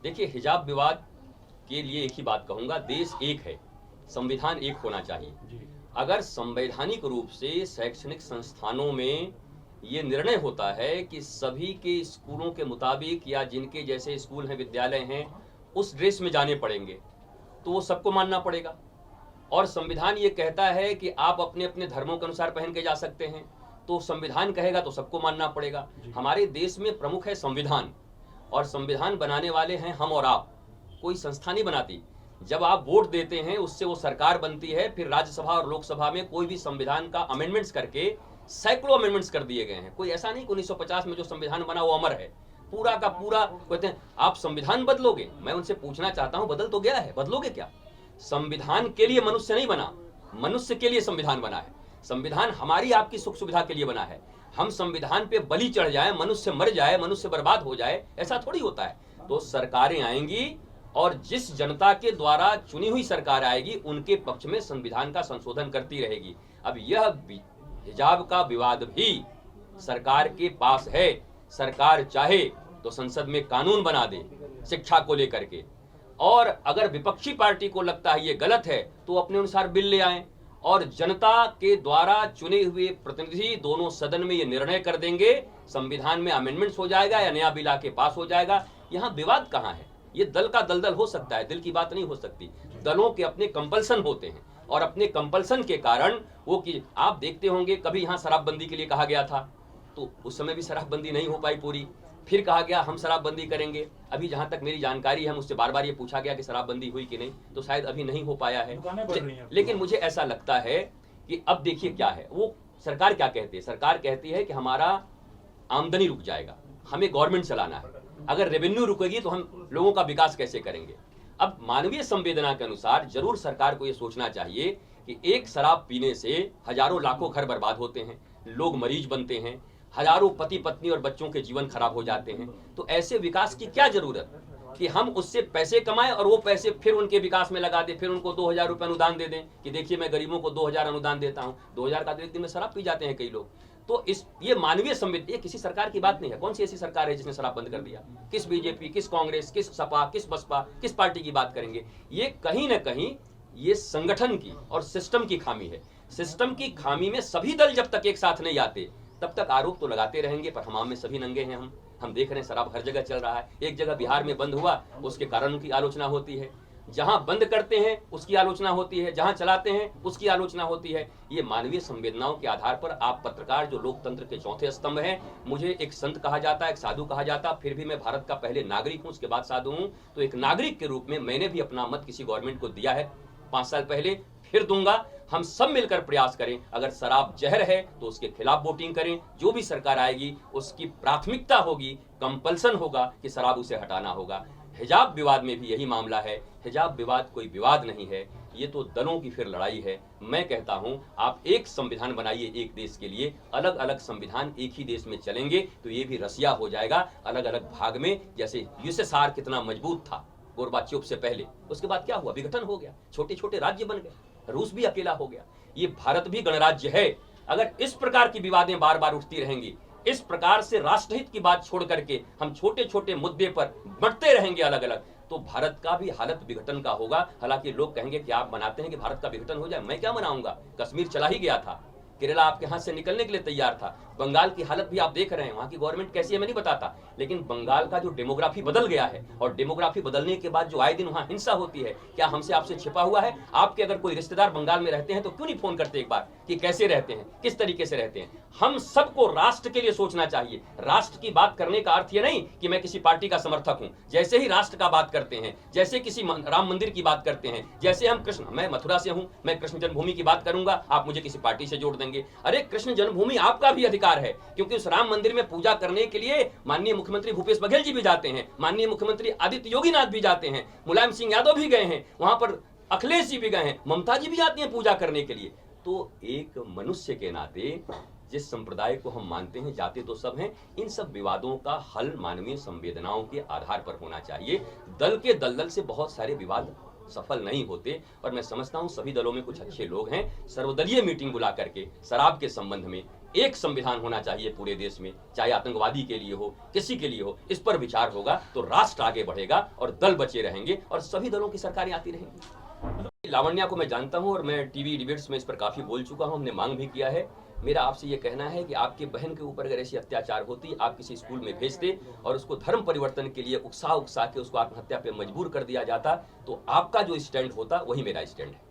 देखिए, हिजाब विवाद के लिए एक ही बात कहूंगा, देश एक है, संविधान एक होना चाहिए। अगर संवैधानिक रूप से शैक्षणिक संस्थानों में ये निर्णय होता है कि सभी के स्कूलों के मुताबिक या जिनके जैसे स्कूल हैं, विद्यालय हैं, उस ड्रेस में जाने पड़ेंगे, तो वो सबको मानना पड़ेगा। और संविधान ये कहता है कि आप अपने अपने धर्मों के अनुसार पहन के जा सकते हैं, तो संविधान कहेगा तो सबको मानना पड़ेगा। हमारे देश में प्रमुख है संविधान, और संविधान बनाने वाले हैं हम और आप, कोई संस्था नहीं बनाती। जब आप वोट देते हैं उससे वो सरकार बनती है, फिर राज्यसभा और लोकसभा में कोई भी संविधान का अमेंडमेंट्स करके सैकड़ों अमेंडमेंट्स कर दिए गए हैं। कोई ऐसा नहीं कि 1950 में जो संविधान बना वो अमर है, पूरा का पूरा। कहते हैं आप संविधान बदलोगे, मैं उनसे पूछना चाहता हूं, बदल तो गया है, बदलोगे क्या? संविधान के लिए मनुष्य नहीं बना, मनुष्य के लिए संविधान बना है। संविधान हमारी आपकी सुख सुविधा के लिए बना है। हम संविधान पे बलि चढ़ जाए, मनुष्य मर जाए, मनुष्य बर्बाद हो जाए, ऐसा थोड़ी होता है। तो सरकारें आएंगी और जिस जनता के द्वारा चुनी हुई सरकार आएगी उनके पक्ष में संविधान का संशोधन करती रहेगी। अब यह हिजाब का विवाद भी सरकार के पास है। सरकार चाहे तो संसद में कानून बना दे शिक्षा को लेकर के, और अगर विपक्षी पार्टी को लगता है ये गलत है तो अपने अनुसार बिल ले आए, और जनता के द्वारा चुने हुए प्रतिनिधि दोनों सदन में ये निर्णय कर देंगे, संविधान में अमेंडमेंट्स हो जाएगा या नया बिल आके पास हो जाएगा। यहाँ विवाद कहाँ है? ये दल का दलदल हो सकता है, दिल की बात नहीं हो सकती। दलों के अपने कंपल्सन होते हैं, और अपने कंपल्सन के कारण वो कि आप देखते होंगे कभी यहाँ शराबबंदी के लिए कहा गया था, तो उस समय भी शराबबंदी नहीं हो पाई पूरी। फिर कहा गया हम शराबबंदी करेंगे, अभी जहां तक मेरी जानकारी है मुझसे बार बार ये पूछा गया कि शराबबंदी हुई कि नहीं, तो शायद अभी नहीं हो पाया है। लेकिन मुझे ऐसा लगता है कि अब देखिए क्या है, वो सरकार क्या कहती है। सरकार कहती है कि हमारा आमदनी रुक जाएगा, हमें गवर्नमेंट चलाना है, अगर रेवेन्यू रुकेगी तो हम लोगों का विकास कैसे करेंगे। अब मानवीय संवेदना के अनुसार जरूर सरकार को यह सोचना चाहिए कि एक शराब पीने से हजारों लाखों घर बर्बाद होते हैं, लोग मरीज बनते हैं, हजारों पति पत्नी और बच्चों के जीवन खराब हो जाते हैं। तो ऐसे विकास की क्या जरूरत कि हम उससे पैसे कमाएं और वो पैसे फिर उनके विकास में लगा दें, फिर उनको 2000 रुपए अनुदान दे दें कि देखिए मैं गरीबों को 2000 अनुदान देता हूं। 2000 का तो एक दिन में शराब पी जाते हैं कई लोग। तो ये मानवीय संवेदना, ये किसी सरकार की बात नहीं है। कौन सी ऐसी सरकार है जिसने शराब बंद कर दिया? किस बीजेपी, किस कांग्रेस, किस सपा, किस बसपा, किस पार्टी की बात करेंगे? ये कहीं ना कहीं ये संगठन की और सिस्टम की खामी है। सिस्टम की खामी में सभी दल जब तक एक साथ नहीं आते तब तक आरोप तो लगाते रहेंगे, पर हमाम में सभी नंगे हैं। हम देख रहे हैं शराब हर जगह चल रहा है। एक जगह बिहार में बंद हुआ, उसके कारणों की आलोचना होती है। जहां बंद करते हैं उसकी आलोचना होती है, जहां चलाते हैं उसकी आलोचना होती है। ये मानवीय संवेदनाओं के आधार पर आप पत्रकार जो लोकतंत्र के चौथे स्तंभ हैं, मुझे एक संत कहा जाता है, एक साधु कहा जाता, फिर भी मैं भारत का पहले नागरिक हूं, उसके बाद साधु हूं। तो एक नागरिक के रूप में मैंने भी अपना मत किसी गवर्नमेंट को दिया है 5 साल पहले, फिर दूंगा। हम सब मिलकर प्रयास करें, अगर शराब जहर है तो उसके खिलाफ वोटिंग करें। जो भी सरकार आएगी उसकी प्राथमिकता होगी, कंपल्सन होगा कि शराब उसे हटाना होगा। हिजाब विवाद में भी यही मामला है। हिजाब विवाद कोई विवाद नहीं है, ये तो दलों की फिर लड़ाई है। मैं कहता हूं आप एक संविधान बनाइए एक देश के लिए, अलग अलग संविधान एक ही देश में चलेंगे तो ये भी रसिया हो जाएगा अलग अलग भाग में। जैसे यूएसएसआर कितना मजबूत था गोरबाचोव से पहले, उसके बाद क्या हुआ? विघटन हो गया, छोटे छोटे राज्य बन गए, रूस भी अकेला हो गया, ये भारत भी गणराज्य है। अगर इस प्रकार की विवादें बार बार उठती रहेंगी, इस प्रकार से राष्ट्रहित की बात छोड़ करके हम छोटे छोटे मुद्दे पर बढ़ते रहेंगे अलग अलग, तो भारत का भी हालत विघटन का होगा। हालांकि लोग कहेंगे कि आप मनाते हैं कि भारत का विघटन हो जाए, मैं क्या मनाऊंगा? कश्मीर चला ही गया था, केरला आपके हाथ से निकलने के लिए तैयार था। बंगाल की हालत भी आप देख रहे हैं, वहां की गवर्नमेंट कैसी है मैं नहीं बताता, लेकिन बंगाल का जो डेमोग्राफी बदल गया है, और डेमोग्राफी बदलने के बाद जो आए दिन वहां हिंसा होती है, क्या हमसे आपसे छिपा हुआ है? आपके अगर कोई रिश्तेदार बंगाल में रहते हैं तो क्यों नहीं फोन करते एक बार कि कैसे रहते हैं, किस तरीके से रहते हैं? हम सबको राष्ट्र के लिए सोचना चाहिए। राष्ट्र की बात करने का अर्थ ये नहीं कि मैं किसी पार्टी का समर्थक हूं। जैसे ही राष्ट्र का बात करते हैं, जैसे किसी राम मंदिर की बात करते हैं, जैसे हम कृष्ण, मैं मथुरा से हूं, मैं कृष्ण जन्मभूमि की बात करूंगा, आप मुझे किसी पार्टी से जोड़ देंगे। अरे कृष्ण जन्मभूमि आपका भी अधिकार है, क्योंकि उस राम मंदिर में पूजा करने के लिए माननीय मुख्यमंत्री भूपेश बघेल जी भी जाते हैं, माननीय मुख्यमंत्री आदित्य योगीनाथ भी जाते हैं, मुलायम सिंह यादव भी गए हैं वहां पर, अखिलेश जी भी गए हैं, ममता जी भी आती हैं पूजा करने के लिए। तो एक मनुष्य के नाते जिस संप्रदाय को हम मानते हैं, जाते तो सब हैं, इन सब विवादों का हल मानवीय संवेदनाओं के आधार पर होना चाहिए। दल के दलदल से बहुत सारे विवाद सफल नहीं होते, और मैं समझता हूं सभी दलों में कुछ अच्छे लोग हैं। सर्वदलीय मीटिंग बुला करके शराब के संबंध में एक संविधान होना चाहिए पूरे देश में, चाहे आतंकवादी के लिए हो, किसी के लिए हो, इस पर विचार होगा तो राष्ट्र आगे बढ़ेगा और दल बचे रहेंगे और सभी दलों की सरकारें आती रहेंगी। लावण्या को मैं जानता हूं और मैं टीवी डिबेट्स में इस पर काफी बोल चुका हूं, हमने मांग भी किया है। मेरा आपसे ये कहना है कि आपके बहन के ऊपर अगर ऐसी अत्याचार होती, आप किसी स्कूल में भेजते और उसको धर्म परिवर्तन के लिए उकसा के उसको आत्महत्या पे मजबूर कर दिया जाता, तो आपका जो स्टैंड होता वही मेरा स्टैंड है।